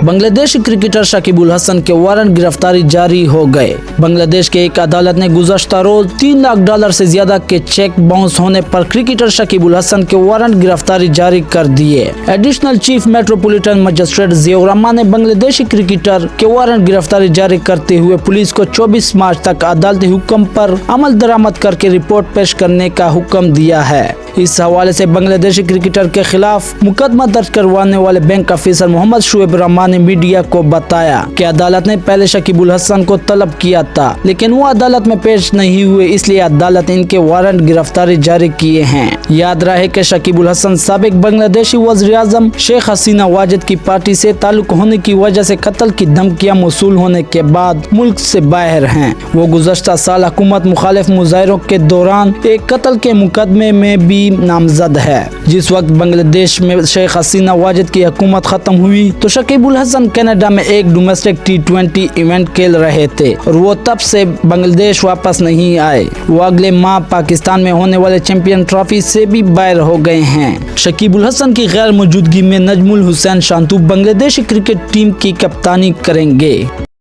Bangladeshi cricketer Shakib उल हसन के warrant गिरफ्तारी जारी हो गए। बांग्लादेश के एक अदालत ने गुज़श्ता रोज $3 लाख से ज्यादा के चेक बाउंस होने पर क्रिकेटर शकीब उल हसन के वारंट गिरफ्तारी जारी कर दिए। Additional chief metropolitan magistrate Ziaur Rahman ने बांग्लादेशी क्रिकेटर के वारंट गिरफ्तारी जारी करते हुए पुलिस को 24 मार्च तक अदालती हुक्म पर अमल दरामद करके रिपोर्ट पेश करने का हुक्म दिया है। इस हवाले से बांग्लादेशी क्रिकेटर के खिलाफ मुकदमा दर्ज करवाने वाले बैंक अफसर मोहम्मद शुएब रहमान ने मीडिया को बताया कि अदालत ने पहले शकीब उल हसन को तलब किया था, लेकिन वो अदालत में पेश नहीं हुए, इसलिए अदालत ने इनके वारंट गिरफ्तारी जारी किए हैं। याद रहे कि शकीब उल हसन साबिक बांग्लादेशी वज़ीर आज़म शेख हसीना वाजिद की पार्टी से ताल्लुक होने की वजह से कत्ल की धमकियां मौसूल होने के बाद मुल्क से बाहर हैं। वो गुज़श्ता साल हुकूमत मुखालिफ मुजाहिरों के दौरान एक कत्ल के मुकदमे में भी नामजद है। जिस वक्त बांग्लादेश में शेख हसीना वाजिद की हुकूमत खत्म हुई तो शकीब उल हसन कनाडा में एक डोमेस्टिक T20 इवेंट खेल रहे थे और वो तब से बांग्लादेश वापस नहीं आए। वो अगले माह पाकिस्तान में होने वाले चैंपियन ट्रॉफी से भी बाहर हो गए हैं। शकीब उल हसन की गैर मौजूदगी में नजमुल हुसैन शांतू बांग्लादेशी क्रिकेट टीम की कप्तानी करेंगे।